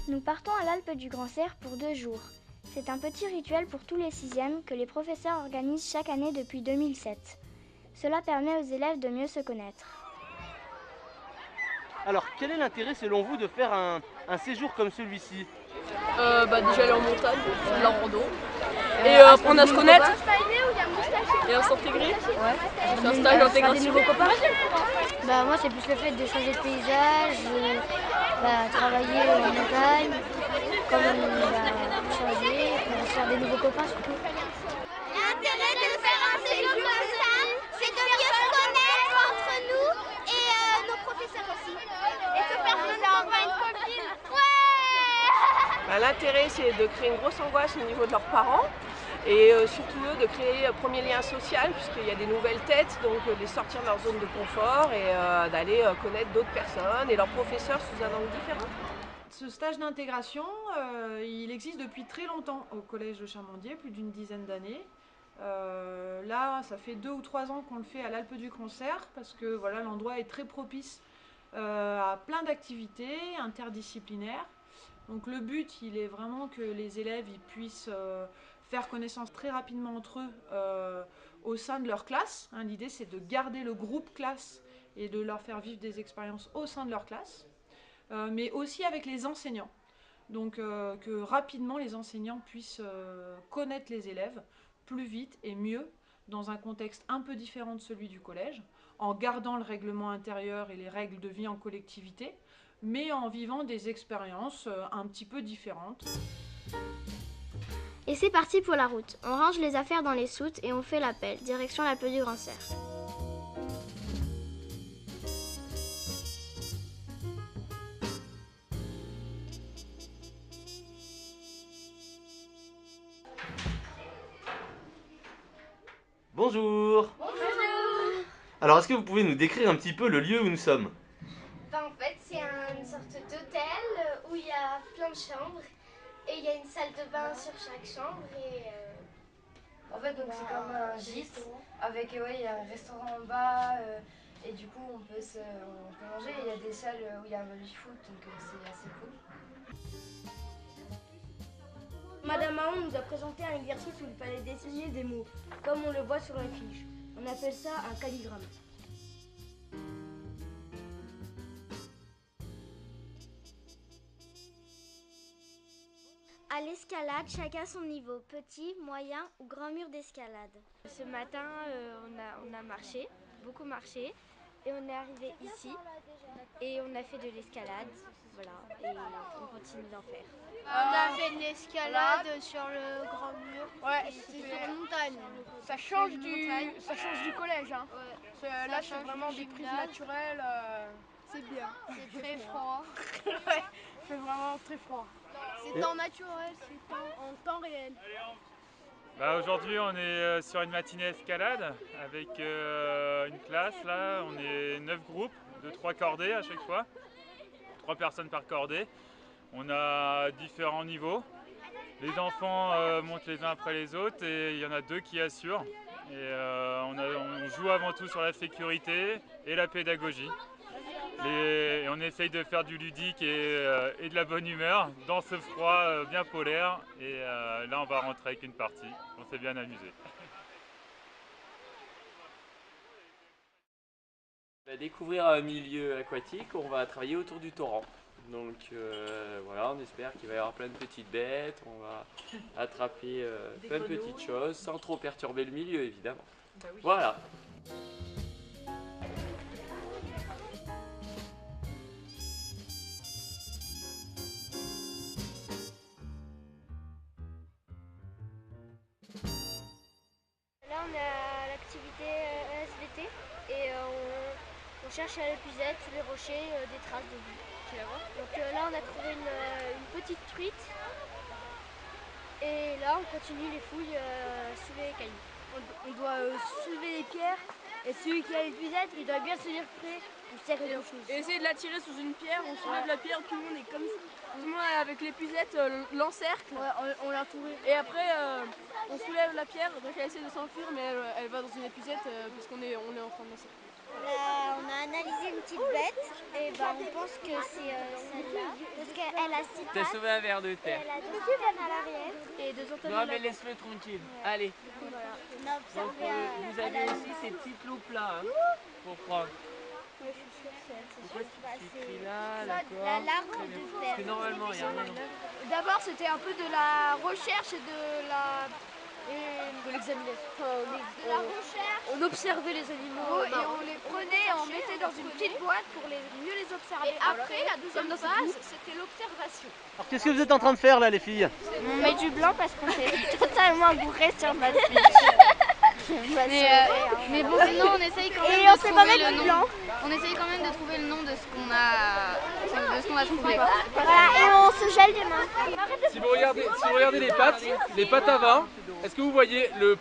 Nous partons à l'Alpe du Grand Cerf pour 2 jours. C'est un petit rituel pour tous les 6e que les professeurs organisent chaque année depuis 2007. Cela permet aux élèves de mieux se connaître. Alors, quel est l'intérêt selon vous de faire un séjour comme celui-ci? Déjà aller en montagne, faire de la rando, et apprendre à se connaître, et à s'intégrer, faire un stage d'intégration. Des nouveaux copains. Moi c'est plus le fait de changer de paysage, travailler en montagne, changer, pour faire des nouveaux copains surtout. L'intérêt de faire un séjour comme ça, c'est de mieux se connaître entre nous et nos professeurs aussi. Et se faire vraiment une copine. Ouais. L'intérêt, c'est de créer une grosse angoisse au niveau de leurs parents, et surtout eux, de créer un premier lien social, puisqu'il y a des nouvelles têtes, donc de les sortir de leur zone de confort et d'aller connaître d'autres personnes et leurs professeurs sous un angle différent. Ce stage d'intégration, il existe depuis très longtemps au collège de Chamandier, plus d'une dizaine d'années. Là, ça fait 2 ou 3 ans qu'on le fait à l'Alpe du Grand Cerf, parce que voilà, l'endroit est très propice à plein d'activités interdisciplinaires. Donc le but, il est vraiment que les élèves ils puissent faire connaissance très rapidement entre eux au sein de leur classe. L'idée, c'est de garder le groupe classe et de leur faire vivre des expériences au sein de leur classe. Mais aussi avec les enseignants. Donc que rapidement les enseignants puissent connaître les élèves plus vite et mieux dans un contexte un peu différent de celui du collège, en gardant le règlement intérieur et les règles de vie en collectivité, mais en vivant des expériences un petit peu différentes. Et c'est parti pour la route. On range les affaires dans les soutes et on fait l'appel, direction l'Alpe du Grand Cerf. Bonjour. Bonjour. Alors, est-ce que vous pouvez nous décrire un petit peu le lieu où nous sommes? En fait, c'est une sorte d'hôtel où il y a plein de chambres et il y a une salle de bain sur chaque chambre et En fait, donc c'est comme un gîte avec il y a un restaurant en bas et du coup on peut manger. Il y a des salles où il y a un baby-foot, donc c'est assez cool. Madame Mahon nous a présenté un exercice où il fallait dessiner des mots, comme on le voit sur la fiche. On appelle ça un calligramme. À l'escalade, chacun son niveau, petit, moyen ou grand mur d'escalade. Ce matin, on a marché, beaucoup marché, et on est arrivé ici, et on a fait de l'escalade, voilà, et on continue d'en faire. on a fait de l'escalade sur le grand mur. Ouais, c'est sur une montagne. Ça change du collège. Hein. Ouais. Là, c'est vraiment des prises naturelles. C'est bien. C'est très froid. Ouais, c'est vraiment très froid. C'est temps naturel, c'est en temps réel. Aujourd'hui, on est sur une matinée escalade avec une classe. Là, on est 9 groupes de 3 cordées à chaque fois, 3 personnes par cordée. On a différents niveaux. Les enfants montent les uns après les autres et il y en a 2 qui assurent. Et on joue avant tout sur la sécurité et la pédagogie. Et on essaye de faire du ludique et de la bonne humeur dans ce froid bien polaire. Et là, on va rentrer avec une partie. On s'est bien amusé. On va découvrir un milieu aquatique, on va travailler autour du torrent. Donc voilà, on espère qu'il va y avoir plein de petites bêtes, on va attraper plein de petites choses sans trop perturber le milieu évidemment. Bah oui. Voilà. Là, on est à l'activité ESVT et on cherche à l'épuisette, sous les rochers, des traces de vie. Donc là, on a trouvé une petite truite et là, on continue les fouilles sous les cailloux. On doit soulever les pierres et celui qui a l'épuisette, il doit bien se dire prêt pour serrer quelque chose. Et essayer de la tirer sous une pierre, on soulève la pierre, tout le monde est comme ça. Tout le monde avec l'épuisette l'encercle. Ouais, on l'a entouré. Et après, on soulève la pierre, donc elle essaie de s'enfuir, mais elle va dans une épuisette parce qu'on est en train de l'encercler. On a analysé une petite bête et On pense que c'est celle-là, parce qu'elle a 6 T'as pattes, sauvé un ver de et terre. elle a 2 antennes à l'arrière, et 2 antennes Non à mais laisse-le tranquille. Ouais. Allez. Voilà. On a Donc observé vous avez aussi ces petites loupes là pour prendre. Ouais, je suis sûre que c'est elle, c'est Pourquoi sûr. tu écris là, La d'accord. larve Très bien. de Parce fer. que normalement il y a rien. D'abord, c'était un peu de la recherche et de l'examination. De la recherche. On observait les animaux et on les prenait, on mettait dans une petite boîte pour mieux les observer. Et après, la deuxième phase, c'était l'observation. Alors qu'est-ce que vous êtes en train de faire là les filles? On met du blanc parce qu'on s'est totalement gouré sur notre fiche. Mais bon, sinon on essaye quand même de trouver le nom. On essaye quand même de trouver le nom de ce qu'on a trouvé. Voilà, et on se gèle les mains. Si vous regardez les pattes avant, est-ce que vous voyez le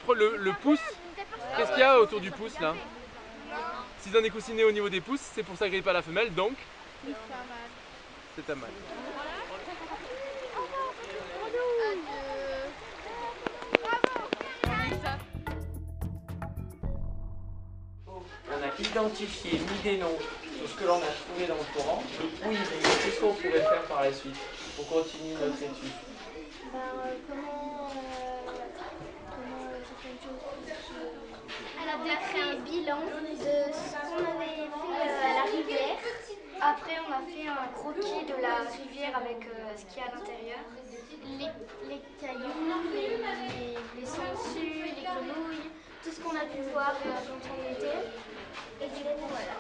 pouce? Qu'est-ce qu'il y a autour du pouce là? S'ils ont écoussiné au niveau des pouces, c'est pour s'agrippe pas la femelle, donc c'est un mâle. On a identifié, mis des noms sur ce que l'on a trouvé dans le Coran. Donc oui, mais qu'est-ce qu'on pourrait faire par la suite pour continuer notre étude? Elle a fait un bilan de ce qu'on avait fait à la rivière. Après, on a fait un croquis de la rivière avec ce qu'il y a à l'intérieur. Les cailloux, les sangsues, les grenouilles, tout ce qu'on a pu voir quand on était. Et du coup, voilà.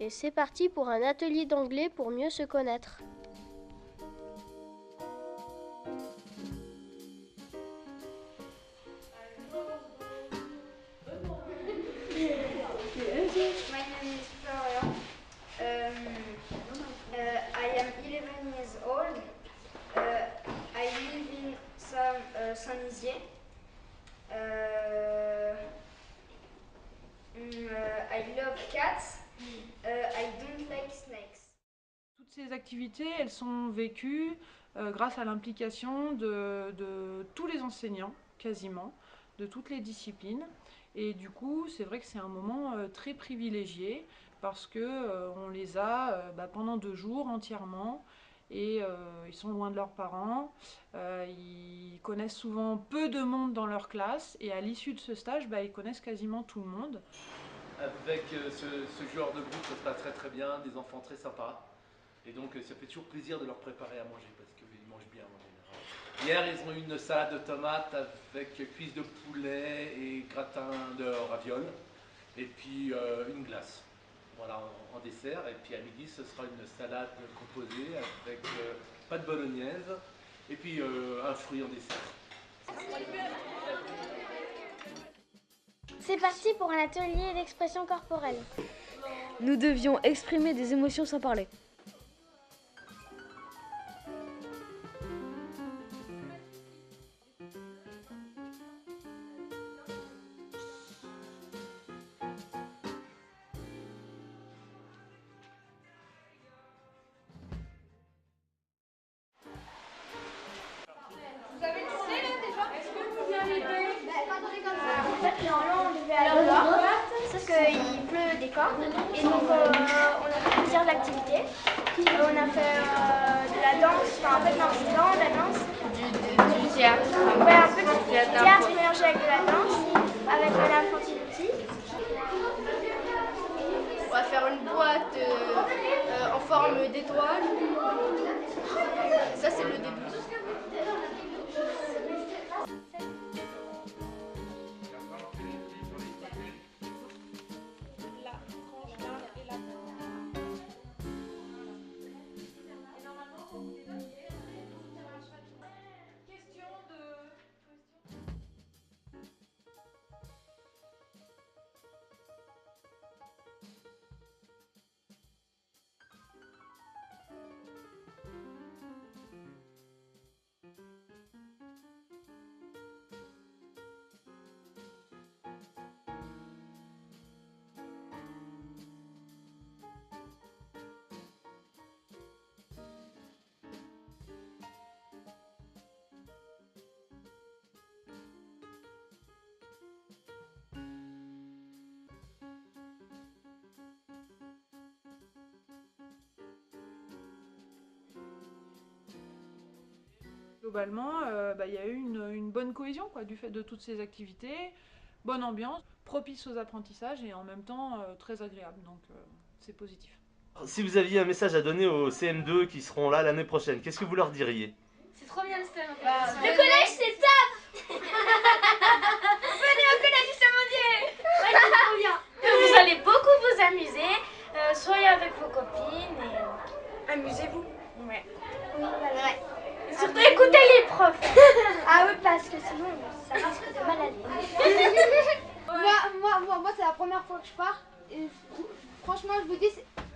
Et c'est parti pour un atelier d'anglais pour mieux se connaître. My name is Florian. I am 11 years old. I live in Saint-Nizier. I love cats. I don't like snakes. Toutes ces activités, elles sont vécues grâce à l'implication de tous les enseignants, quasiment, de toutes les disciplines. Et du coup, c'est vrai que c'est un moment très privilégié parce que on les a pendant 2 jours entièrement et ils sont loin de leurs parents. Ils connaissent souvent peu de monde dans leur classe et à l'issue de ce stage, ils connaissent quasiment tout le monde. Avec ce genre de groupe, ça se passe très très bien, des enfants très sympas. Et donc ça fait toujours plaisir de leur préparer à manger parce qu'ils mangent bien en général. Hier, ils ont eu une salade de tomates avec cuisse de poulet et gratin de ravioles. Et puis une glace. Voilà, en dessert. Et puis à midi, ce sera une salade composée avec pâte bolognaise. Et puis un fruit en dessert. C'est parti pour un atelier d'expression corporelle. Nous devions exprimer des émotions sans parler. Vous avez tourné là déjà? Est-ce que vous avez En fait, normalement, on devait aller dehors, sauf qu'il pleut des cordes. Et donc, on a fait plusieurs activités. On a fait de la danse, enfin, en fait, non, c'est vraiment de la danse. Du théâtre. Ouais, un peu de théâtre mélangé avec de la danse, avec Madame Fantinetti. On va faire une boîte en forme d'étoile. Ça, c'est le début. Globalement, il y a eu une bonne cohésion quoi, du fait de toutes ces activités, bonne ambiance, propice aux apprentissages et en même temps très agréable, donc c'est positif. Si vous aviez un message à donner aux CM2 qui seront là l'année prochaine, qu'est-ce que vous leur diriez? C'est trop bien le STEM. Le collège, c'est top. Venez au collège du Chamandier. Ouais, c'est trop bien. Vous allez beaucoup vous amuser, soyez avec vos copines et Amusez-vous. ouais. Oui, voilà. Et surtout écoutez les profs. Ah oui, parce que sinon, ça risque de mal aller. Moi c'est la première fois que je pars. Et franchement, je vous dis,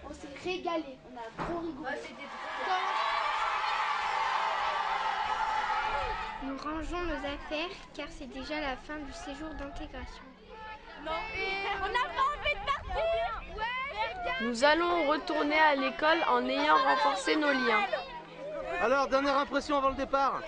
on s'est régalé. On a trop rigolé. Ouais, c'était trop bien. Nous rangeons nos affaires car c'est déjà la fin du séjour d'intégration. Non, on n'a pas envie de partir. Ouais. Nous allons retourner à l'école en ayant renforcé nos liens. Alors, dernière impression avant le départ?